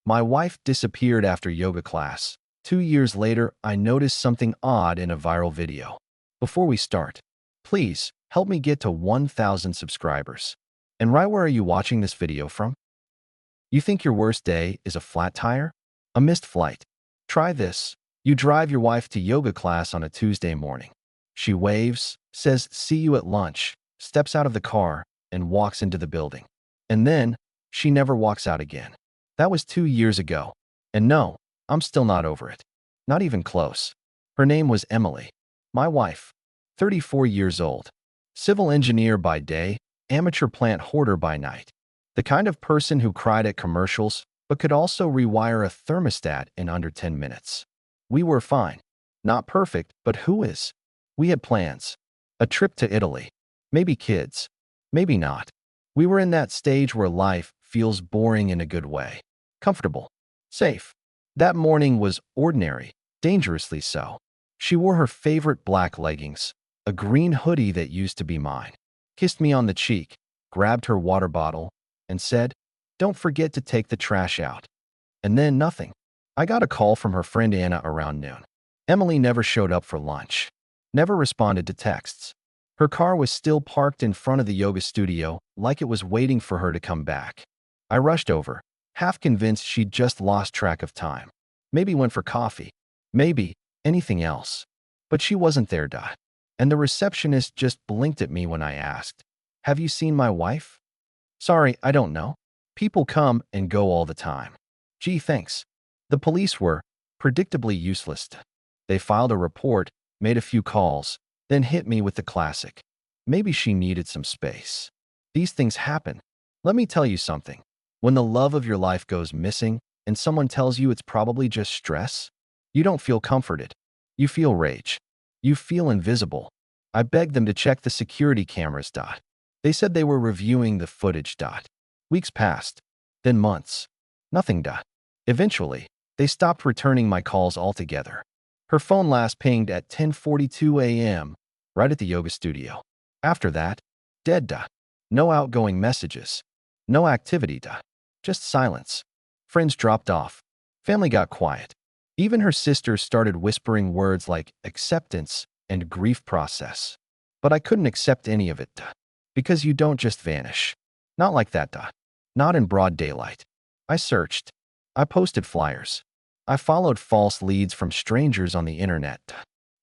My wife disappeared after yoga class. 2 years later, I noticed something odd in a viral video. Before we start, please help me get to 1,000 subscribers. And right, where are you watching this video from? You think your worst day is a flat tire? A missed flight? Try this. You drive your wife to yoga class on a Tuesday morning. She waves, says, "See you at lunch," steps out of the car, and walks into the building. And then, she never walks out again. That was 2 years ago. And no, I'm still not over it. Not even close. Her name was Emily. My wife. 34 years old. Civil engineer by day, amateur plant hoarder by night. The kind of person who cried at commercials, but could also rewire a thermostat in under 10 minutes. We were fine. Not perfect, but who is? We had plans. A trip to Italy. Maybe kids. Maybe not. We were in that stage where life feels boring in a good way. Comfortable. Safe. That morning was ordinary, dangerously so. She wore her favorite black leggings, a green hoodie that used to be mine, kissed me on the cheek, grabbed her water bottle, and said, "Don't forget to take the trash out." And then nothing. I got a call from her friend Anna around noon. Emily never showed up for lunch. Never responded to texts. Her car was still parked in front of the yoga studio, like it was waiting for her to come back. I rushed over, half convinced she'd just lost track of time. Maybe went for coffee. Maybe anything else. But she wasn't there. And the receptionist just blinked at me when I asked, "Have you seen my wife?" "Sorry, I don't know. People come and go all the time." "Gee, thanks." The police were predictably useless. They filed a report, made a few calls, then hit me with the classic. Maybe she needed some space. These things happen. Let me tell you something. When the love of your life goes missing and someone tells you it's probably just stress, you don't feel comforted. You feel rage. You feel invisible. I begged them to check the security cameras. They said they were reviewing the footage. Weeks passed, then months. Nothing. Eventually, they stopped returning my calls altogether. Her phone last pinged at 10:42 a.m., right at the yoga studio. After that, dead. No outgoing messages. No activity. Just silence. Friends dropped off. Family got quiet. Even her sisters started whispering words like acceptance and grief process. But I couldn't accept any of it. Because you don't just vanish. Not like that. Not in broad daylight. I searched. I posted flyers. I followed false leads from strangers on the internet.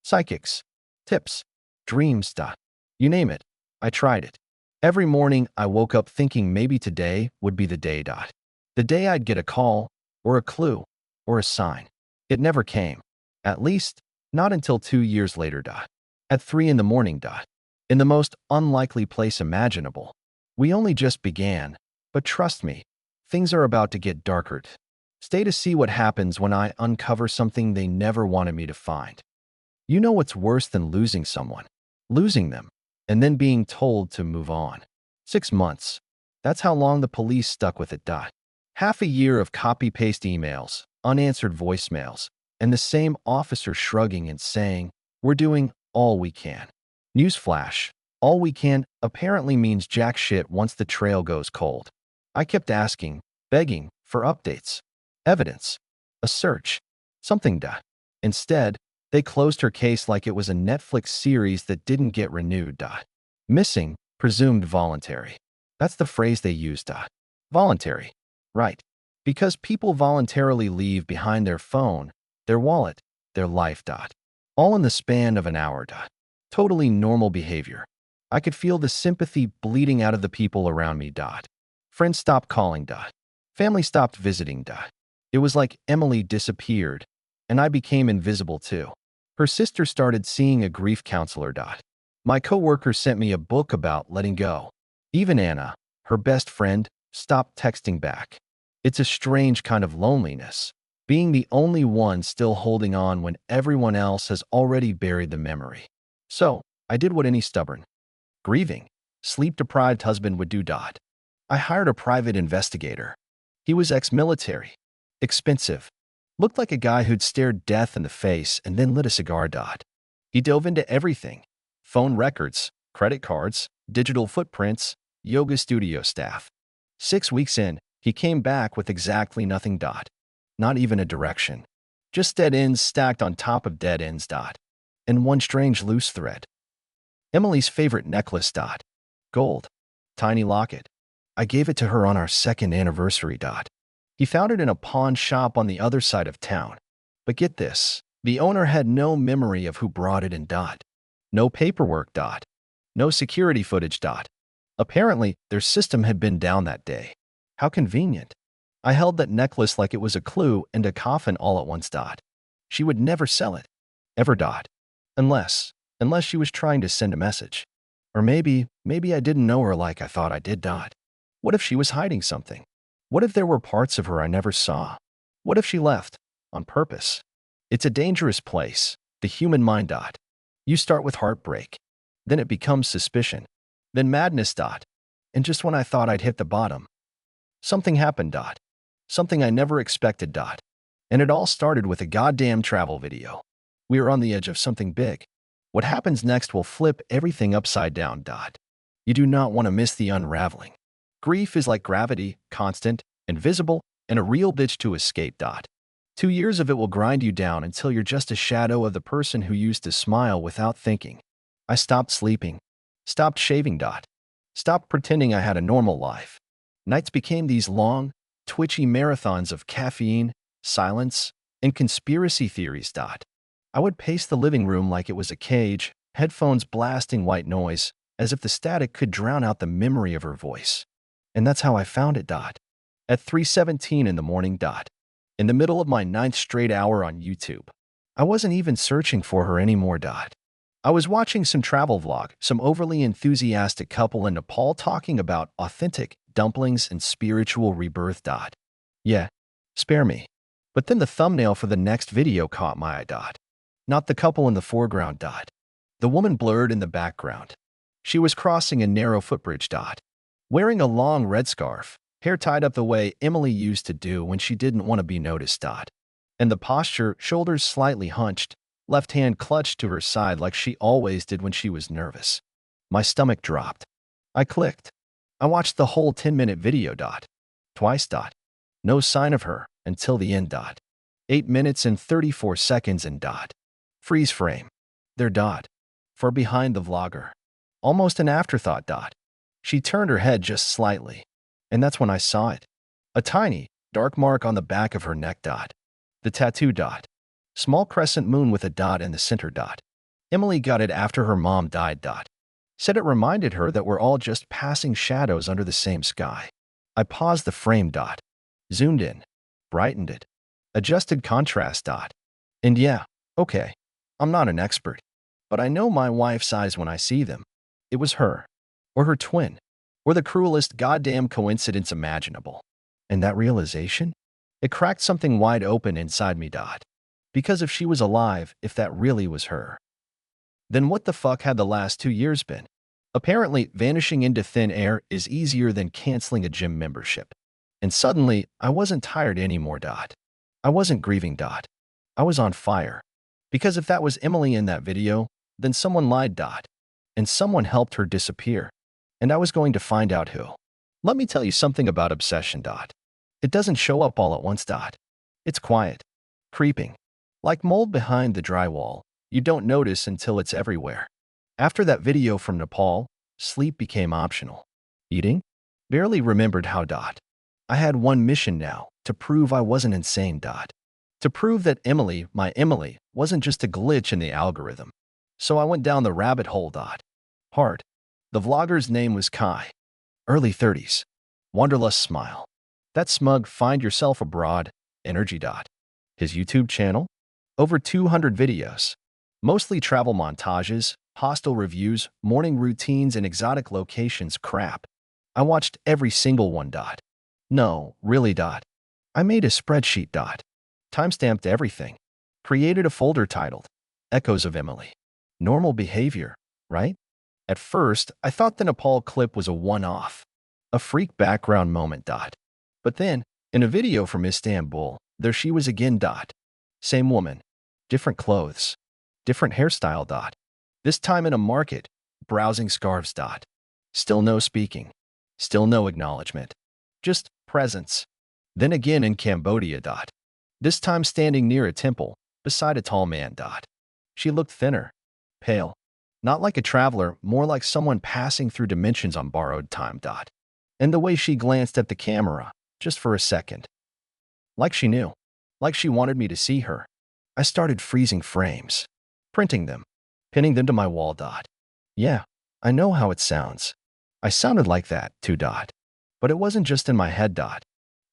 Psychics. Tips. Dreams. You name it. I tried it. Every morning, I woke up thinking maybe today would be the day. The day I'd get a call, or a clue, or a sign. It never came. At least, not until 2 years later. At 3 in the morning. In the most unlikely place imaginable. We only just began, but trust me, things are about to get darker. Stay to see what happens when I uncover something they never wanted me to find. You know what's worse than losing someone? Losing them, and then being told to move on. 6 months. That's how long the police stuck with it. Half a year of copy-paste emails, unanswered voicemails, and the same officer shrugging and saying, "We're doing all we can." Newsflash, all we can apparently means jack shit once the trail goes cold. I kept asking, begging for updates, evidence, a search, something. Instead, they closed her case like it was a Netflix series that didn't get renewed. Missing, presumed voluntary. That's the phrase they used. Voluntary. Right. Because people voluntarily leave behind their phone, their wallet, their life. All in the span of an hour. Totally normal behavior. I could feel the sympathy bleeding out of the people around me. Friends stopped calling. Family stopped visiting. It was like Emily disappeared, and I became invisible too. Her sister started seeing a grief counselor. My coworker sent me a book about letting go. Even Anna, her best friend, stopped texting back. It's a strange kind of loneliness, being the only one still holding on when everyone else has already buried the memory. So, I did what any stubborn, grieving, sleep-deprived husband would do. I hired a private investigator. He was ex-military, expensive, looked like a guy who'd stared death in the face and then lit a cigar. He dove into everything: phone records, credit cards, digital footprints, yoga studio staff. 6 weeks in, He came back with exactly nothing. Not even a direction. Just dead ends stacked on top of dead ends. And one strange loose thread. Emily's favorite necklace. Gold. Tiny locket. I gave it to her on our second anniversary. He found it in a pawn shop on the other side of town. But get this, the owner had no memory of who brought it in. No paperwork. No security footage. Apparently, their system had been down that day. How convenient. I held that necklace like it was a clue and a coffin all at once. She would never sell it. Ever. Unless she was trying to send a message. Or maybe I didn't know her like I thought I did. What if she was hiding something? What if there were parts of her I never saw? What if she left on purpose? It's a dangerous place, the human mind. You start with heartbreak. Then it becomes suspicion. Then madness. And just when I thought I'd hit the bottom, something happened. Something I never expected. And it all started with a goddamn travel video. We are on the edge of something big. What happens next will flip everything upside down. You do not want to miss the unraveling. Grief is like gravity, constant, invisible, and a real bitch to escape. 2 years of it will grind you down until you're just a shadow of the person who used to smile without thinking. I stopped sleeping, stopped shaving. Stopped pretending I had a normal life. Nights became these long, twitchy marathons of caffeine, silence, and conspiracy theories. I would pace the living room like it was a cage, headphones blasting white noise, as if the static could drown out the memory of her voice. And that's how I found it. At 3:17 in the morning. In the middle of my 9th straight hour on YouTube. I wasn't even searching for her anymore. I was watching some travel vlog, some overly enthusiastic couple in Nepal talking about authentic dumplings and spiritual rebirth. Yeah, spare me. But then the thumbnail for the next video caught my eye. Not the couple in the foreground. The woman blurred in the background. She was crossing a narrow footbridge. Wearing a long red scarf, hair tied up the way Emily used to do when she didn't want to be noticed. And the posture, shoulders slightly hunched, left hand clutched to her side like she always did when she was nervous. My stomach dropped. I clicked. I watched the whole 10-minute video. Twice. No sign of her until the end. 8 minutes and 34 seconds and freeze frame. There. Far behind the vlogger. Almost an afterthought. She turned her head just slightly. And that's when I saw it. A tiny, dark mark on the back of her neck. The tattoo. Small crescent moon with a dot in the center. Emily got it after her mom died. Said it reminded her that we're all just passing shadows under the same sky. I paused the frame. Zoomed in. Brightened it. Adjusted contrast. And yeah, okay, I'm not an expert. But I know my wife's eyes when I see them. It was her. Or her twin. Or the cruelest goddamn coincidence imaginable. And that realization? It cracked something wide open inside me. Because if she was alive, if that really was her, then what the fuck had the last 2 years been? Apparently, vanishing into thin air is easier than canceling a gym membership. And suddenly, I wasn't tired anymore. I wasn't grieving. I was on fire. Because if that was Emily in that video, then someone lied. And someone helped her disappear. And I was going to find out who. Let me tell you something about obsession. It doesn't show up all at once. It's quiet. Creeping. Like mold behind the drywall, you don't notice until it's everywhere. After that video from Nepal, sleep became optional. Eating? Barely remembered how. I had one mission now, to prove I wasn't insane. To prove that Emily, my Emily, wasn't just a glitch in the algorithm. So I went down the rabbit hole. Hard. The vlogger's name was Kai. Early 30s. Wanderlust smile. That smug find yourself abroad energy. His YouTube channel? Over 200 videos. Mostly travel montages, hostel reviews, morning routines, and exotic locations crap. I watched every single one. No, really. I made a spreadsheet. Timestamped everything. Created a folder titled Echoes of Emily. Normal behavior, right? At first, I thought the Nepal clip was a one-off. A freak background moment. But then, in a video from Istanbul, there she was again. Same woman. Different clothes. Different hairstyle. This time in a market, browsing scarves. Still no speaking. Still no acknowledgement. Just presence. Then again in Cambodia. This time standing near a temple, beside a tall man. She looked thinner, pale, not like a traveler, more like someone passing through dimensions on borrowed time. And the way she glanced at the camera, just for a second, like she knew, like she wanted me to see her, I started freezing frames, printing them, pinning them to my wall. Yeah, I know how it sounds. I sounded like that too. But it wasn't just in my head.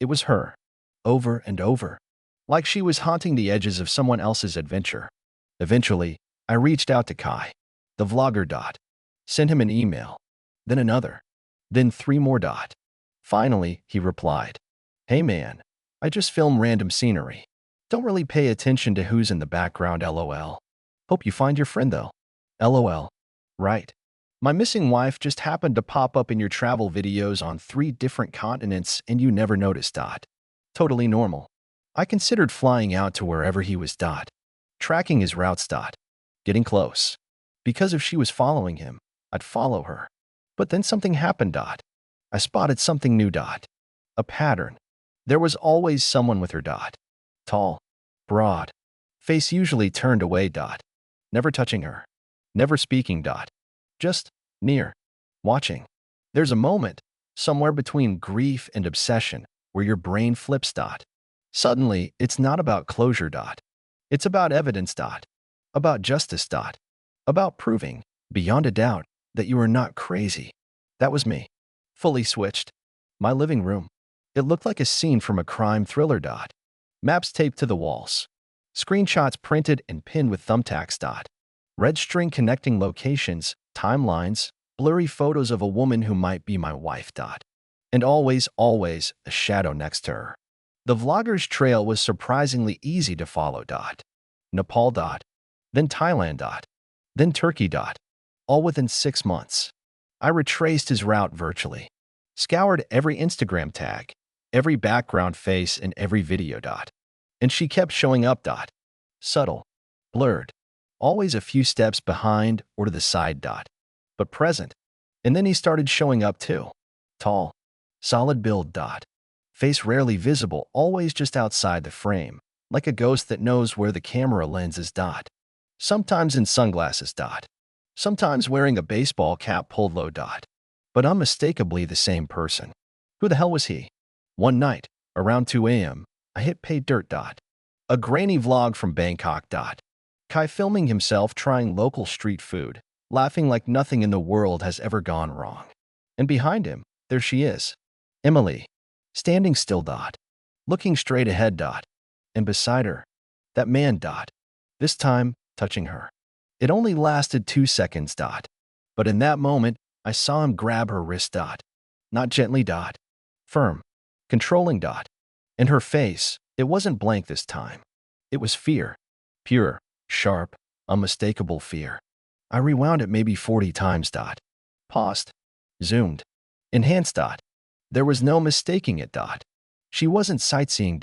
It was her, over and over, like she was haunting the edges of someone else's adventure. Eventually, I reached out to Kai, the vlogger. Sent him an email, then another, then 3 more. Finally, he replied, "Hey man, I just film random scenery. Don't really pay attention to who's in the background, lol. Hope you find your friend though. LOL. Right. My missing wife just happened to pop up in your travel videos on 3 different continents and you never noticed. Totally normal. I considered flying out to wherever he was. Tracking his routes. Getting close. Because if she was following him, I'd follow her. But then something happened. I spotted something new. A pattern. There was always someone with her. Tall, broad, face usually turned away. Never touching her. Never speaking. Just near, watching. There's a moment, somewhere between grief and obsession, where your brain flips. Suddenly, it's not about closure. It's about evidence. About justice. About proving, beyond a doubt, that you are not crazy. That was me. Fully switched. My living room. It looked like a scene from a crime thriller. Maps taped to the walls. Screenshots printed and pinned with thumbtacks. Red string connecting locations, timelines, blurry photos of a woman who might be my wife. And always, always, a shadow next to her. The vlogger's trail was surprisingly easy to follow. Nepal. Then Thailand. Then Turkey. All within 6 months. I retraced his route virtually. Scoured every Instagram tag, every background face, and every video. And she kept showing up. Subtle, blurred, always a few steps behind or to the side. But present. And then he started showing up too. Tall, solid build. Face rarely visible, always just outside the frame, like a ghost that knows where the camera lens is. Sometimes in sunglasses. Sometimes wearing a baseball cap pulled low. But unmistakably the same person. Who the hell was he? One night, around 2 a.m., I hit pay dirt. A grainy vlog from Bangkok. Kai filming himself trying local street food, laughing like nothing in the world has ever gone wrong. And behind him, there she is. Emily, standing still. Looking straight ahead. And beside her, that man. This time, touching her. It only lasted 2 seconds. But in that moment, I saw him grab her wrist. Not gently. Firm. Controlling. And her face, it wasn't blank this time. It was fear. Pure, sharp, unmistakable fear. I rewound it maybe 40 times. Paused. Zoomed. Enhanced. There was no mistaking it. She wasn't sightseeing.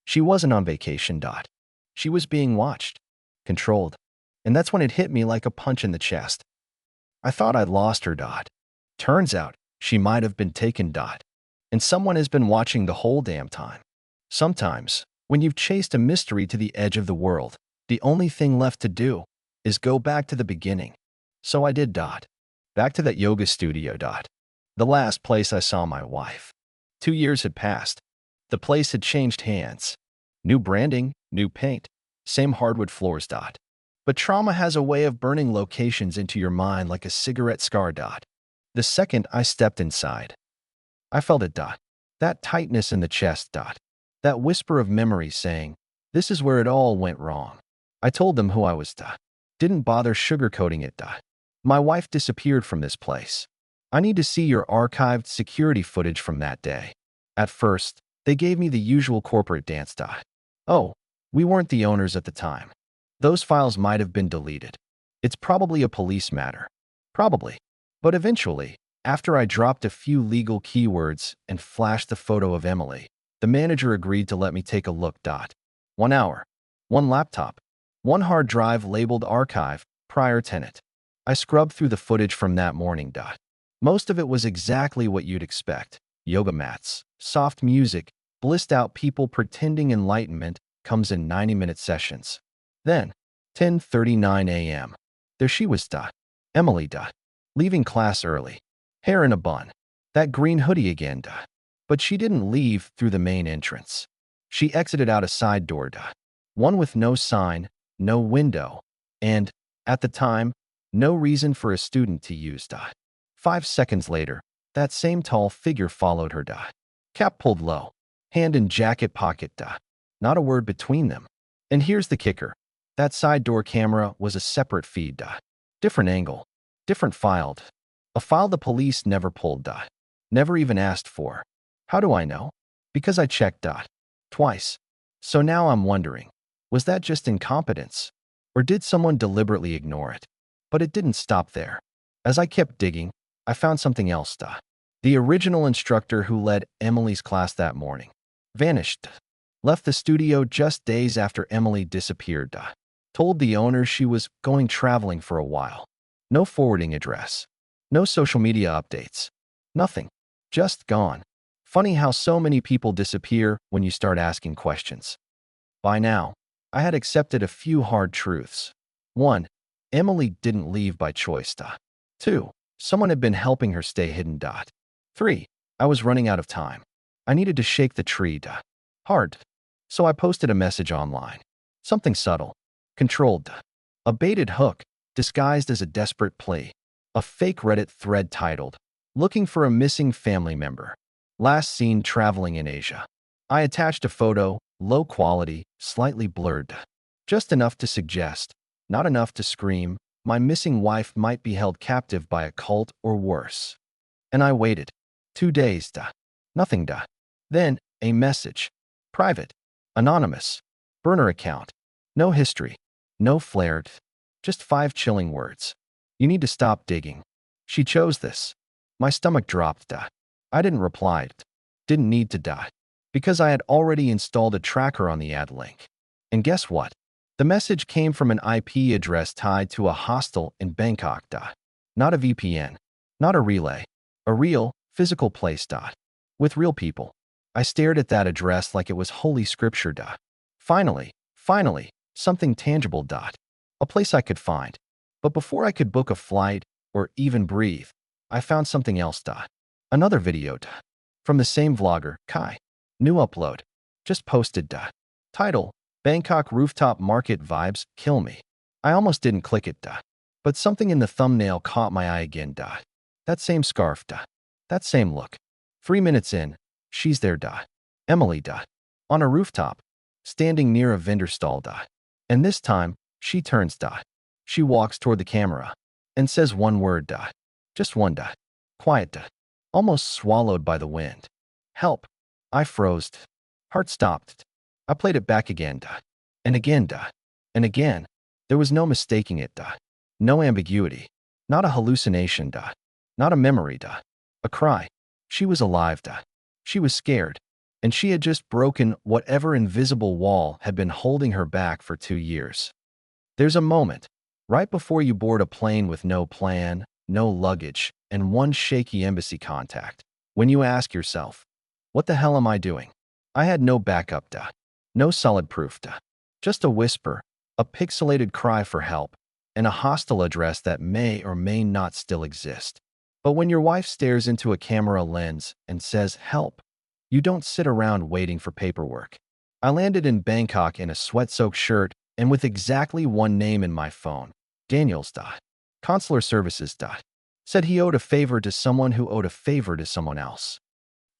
She wasn't on vacation. She was being watched. Controlled. And that's when it hit me like a punch in the chest. I thought I'd lost her. Turns out, she might have been taken. And someone has been watching the whole damn time. Sometimes, when you've chased a mystery to the edge of the world, the only thing left to do is go back to the beginning. So I did. Back to that yoga studio. The last place I saw my wife. 2 years had passed. The place had changed hands. New branding, new paint, same hardwood floors. But trauma has a way of burning locations into your mind like a cigarette scar. The second I stepped inside, I felt it. That tightness in the chest. That whisper of memory saying, this is where it all went wrong. I told them who I was. Didn't bother sugarcoating it. My wife disappeared from this place. I need to see your archived security footage from that day. At first, they gave me the usual corporate dance. Oh, we weren't the owners at the time. Those files might have been deleted. It's probably a police matter. Probably. But eventually, after I dropped a few legal keywords and flashed the photo of Emily, the manager agreed to let me take a look. 1 hour. 1 laptop. 1 hard drive labeled archive, prior tenant. I scrubbed through the footage from that morning. Most of it was exactly what you'd expect. yoga mats, soft music, blissed out people pretending enlightenment comes in 90-minute sessions. Then, 10:39 a.m. There she was, Emily, leaving class early. Hair in a bun. That green hoodie again, But she didn't leave through the main entrance. She exited out a side door, one with no sign, no window, and, at the time, no reason for a student to use, 5 seconds later, that same tall figure followed her, cap pulled low, hand in jacket pocket, not a word between them. And here's the kicker. That side door camera was a separate feed, different angle, different filed. A file the police never pulled, never even asked for. How do I know? Because I checked, twice. So now I'm wondering, was that just incompetence? Or did someone deliberately ignore it? But it didn't stop there. As I kept digging, I found something else, The original instructor who led Emily's class that morning vanished, left the studio just days after Emily disappeared, told the owner she was going traveling for a while. No forwarding address, no social media updates, nothing, just gone. Funny how so many people disappear when you start asking questions. By now, I had accepted a few hard truths. 1. Emily didn't leave by choice. 2. Someone had been helping her stay hidden. 3. I was running out of time. I needed to shake the tree hard. So I posted a message online. Something subtle, controlled. A baited hook, disguised as a desperate plea. A fake Reddit thread titled, "Looking for a missing family member. Last seen traveling in Asia." I attached a photo, low quality, slightly blurred. Just enough to suggest, not enough to scream, my missing wife might be held captive by a cult or worse. And I waited. 2 days, nothing, Then, a message. Private. Anonymous. Burner account. No history. No flared. Just 5 chilling words. "You need to stop digging." She chose this. My stomach dropped, I didn't reply. Didn't need to, because I had already installed a tracker on the ad link. And guess what? The message came from an IP address tied to a hostel in Bangkok, not a VPN, not a relay, a real, physical place, with real people. I stared at that address like it was holy scripture, Finally, something tangible, a place I could find. But before I could book a flight or even breathe, I found something else, Another video, from the same vlogger, Kai. New upload. Just posted, Title, "Bangkok Rooftop Market Vibes Kill Me." I almost didn't click it, but something in the thumbnail caught my eye again, That same scarf, that same look. 3 minutes in, she's there, Emily, on a rooftop, standing near a vendor stall, And this time, she turns, She walks toward the camera and says one word, Just one, Quiet, Almost swallowed by the wind. "Help." I froze. Heart stopped. I played it back again, and again, and again. There was no mistaking it, No ambiguity. Not a hallucination, Not a memory, A cry. She was alive, She was scared. And she had just broken whatever invisible wall had been holding her back for 2 years. There's a moment, right before you board a plane with no plan, no luggage, and one shaky embassy contact, when you ask yourself, what the hell am I doing? I had no backup, no solid proof, just a whisper, a pixelated cry for help, and a hostile address that may or may not still exist. But when your wife stares into a camera lens and says, "Help," you don't sit around waiting for paperwork. I landed in Bangkok in a sweat-soaked shirt and with exactly one name in my phone, Daniels, Consular Services, Said he owed a favor to someone who owed a favor to someone else.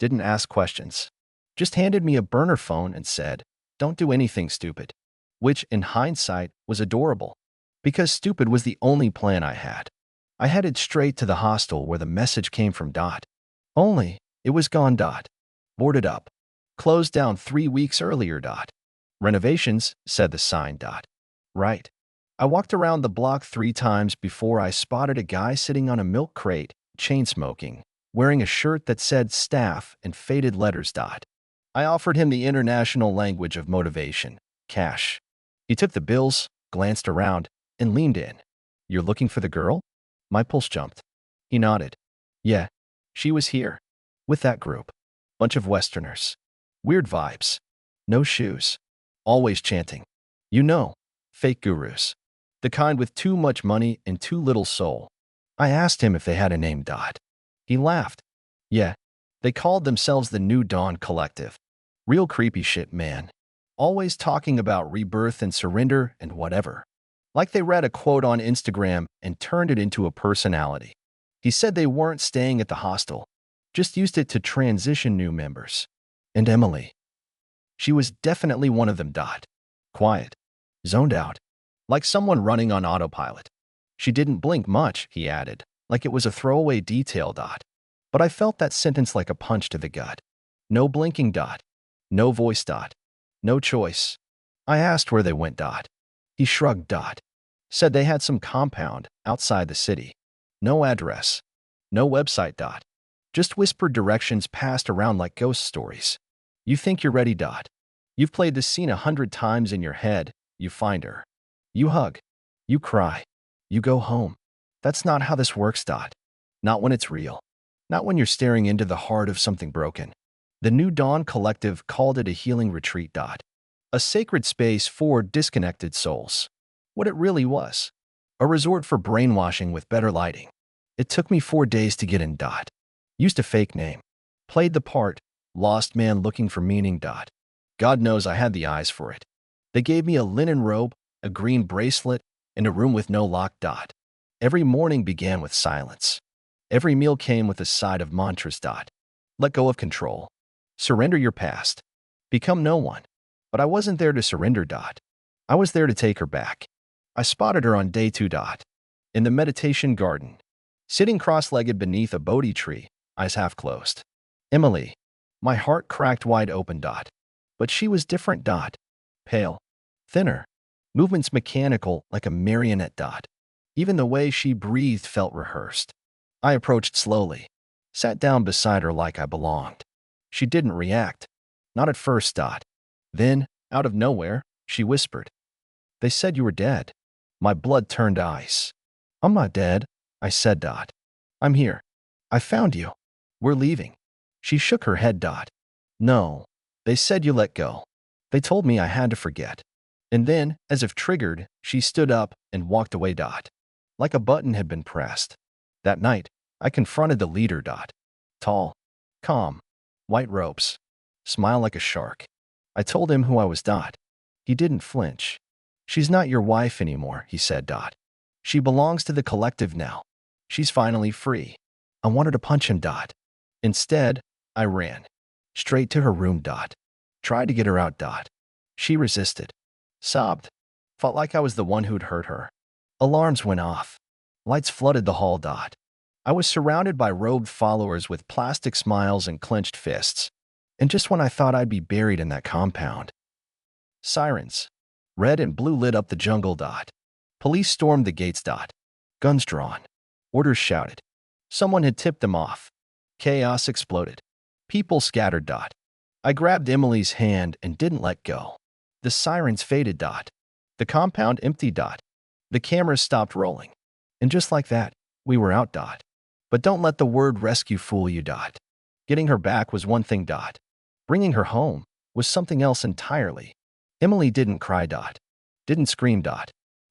Didn't ask questions. Just handed me a burner phone and said, "Don't do anything stupid." Which, in hindsight, was adorable. Because stupid was the only plan I had. I headed straight to the hostel where the message came from, Only, it was gone, Boarded up. Closed down 3 weeks earlier, Renovations, said the sign, Right. I walked around the block 3 times before I spotted a guy sitting on a milk crate, chain-smoking, wearing a shirt that said staff in faded letters, I offered him the international language of motivation, cash. He took the bills, glanced around, and leaned in. "You're looking for the girl?" My pulse jumped. He nodded. "Yeah, she was here. With that group." Bunch of Westerners. Weird vibes. No shoes. Always chanting. You know, fake gurus. The kind with too much money and too little soul. I asked him if they had a name. He laughed. Yeah, they called themselves the New Dawn Collective. Real creepy shit, man. Always talking about rebirth and surrender and whatever. Like they read a quote on Instagram and turned it into a personality. He said they weren't staying at the hostel, just used it to transition new members. And Emily. She was definitely one of them. Quiet. Zoned out. Like someone running on autopilot. She didn't blink much, he added, like it was a throwaway detail. But I felt that sentence like a punch to the gut. No blinking. No voice. No choice. I asked where they went. He shrugged. Said they had some compound outside the city. No address. No website. Just whispered directions passed around like ghost stories. You think you're ready. You've played this scene 100 times in your head. You find her. You hug. You cry. You go home. That's not how this works. Not when it's real. Not when you're staring into the heart of something broken. The New Dawn Collective called it a healing retreat. A sacred space for disconnected souls. What it really was. A resort for brainwashing with better lighting. It took me 4 days to get in. Used a fake name. Played the part. Lost man looking for meaning. God knows I had the eyes for it. They gave me a linen robe, a green bracelet, and a room with no lock. Every morning began with silence. Every meal came with a side of mantras. Let go of control. Surrender your past. Become no one. But I wasn't there to surrender. I was there to take her back. I spotted her on day 2. In the meditation garden. Sitting cross-legged beneath a Bodhi tree, eyes half closed. Emily. My heart cracked wide open. But she was different. Pale. Thinner. Movements mechanical like a marionette. Even the way she breathed felt rehearsed. I approached slowly. Sat down beside her like I belonged. She didn't react. Not at first. Then, out of nowhere, she whispered. They said you were dead. My blood turned ice. I'm not dead, I said. I'm here. I found you. We're leaving. She shook her head. No. They said you let go. They told me I had to forget. And then, as if triggered, she stood up and walked away. Like a button had been pressed. That night, I confronted the leader. Tall. Calm. White robes. Smile like a shark. I told him who I was. He didn't flinch. She's not your wife anymore, he said. She belongs to the collective now. She's finally free. I wanted to punch him. Instead, I ran. Straight to her room. Tried to get her out. She resisted. Sobbed. Felt like I was the one who'd hurt her. Alarms went off. Lights flooded the hall. I was surrounded by robed followers with plastic smiles and clenched fists. And just when I thought I'd be buried in that compound. Sirens. Red and blue lit up the jungle. Police stormed the gates. Guns drawn. Orders shouted. Someone had tipped them off. Chaos exploded. People scattered. I grabbed Emily's hand and didn't let go. The sirens faded. The compound emptied. The cameras stopped rolling. And just like that, we were out. But don't let the word rescue fool you. Getting her back was one thing. Bringing her home was something else entirely. Emily didn't cry. Didn't scream.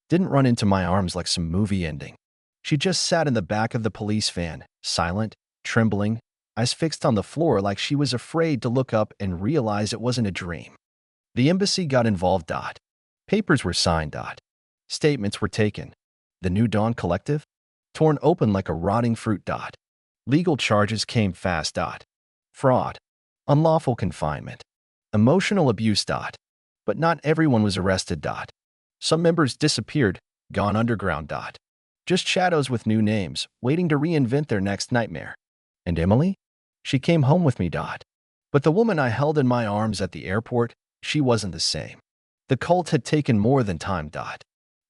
Didn't run into my arms like some movie ending. She just sat in the back of the police van, silent, trembling, eyes fixed on the floor like she was afraid to look up and realize it wasn't a dream. The embassy got involved. Papers were signed. Statements were taken. The New Dawn Collective? Torn open like a rotting fruit. Legal charges came fast. Fraud. Unlawful confinement. Emotional abuse. But not everyone was arrested. Some members disappeared, gone underground. Just shadows with new names, waiting to reinvent their next nightmare. And Emily? She came home with me. But the woman I held in my arms at the airport, she wasn't the same. The cult had taken more than time.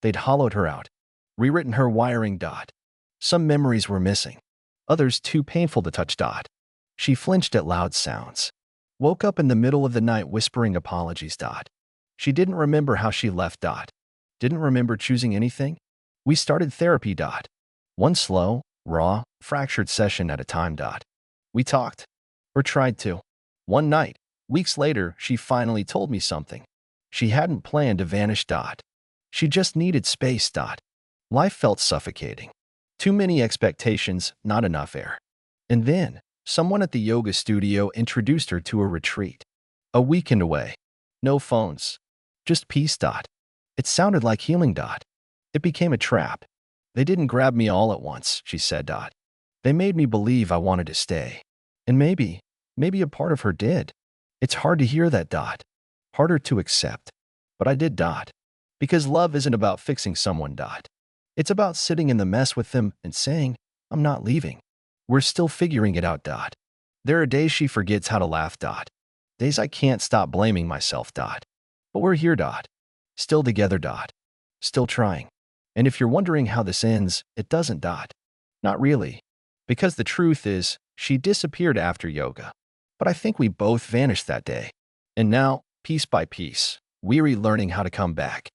They'd hollowed her out, rewritten her wiring. Some memories were missing, others too painful to touch. She flinched at loud sounds. Woke up in the middle of the night whispering apologies. She didn't remember how she left. Didn't remember choosing anything. We started therapy. One slow, raw, fractured session at a time. We talked, or tried to. One night, weeks later, she finally told me something. She hadn't planned to vanish. She just needed space. Life felt suffocating. Too many expectations, not enough air. And then, someone at the yoga studio introduced her to a retreat. A weekend away. No phones. Just peace. It sounded like healing. It became a trap. They didn't grab me all at once, she said. They made me believe I wanted to stay. And maybe a part of her did. It's hard to hear that. Harder to accept. But I did. Because love isn't about fixing someone. It's about sitting in the mess with them and saying, I'm not leaving. We're still figuring it out. There are days she forgets how to laugh. Days I can't stop blaming myself. But we're here. Still together. Still trying. And if you're wondering how this ends, it doesn't. Not really. Because the truth is, she disappeared after yoga. But I think we both vanished that day. And now, piece by piece, we're learning how to come back.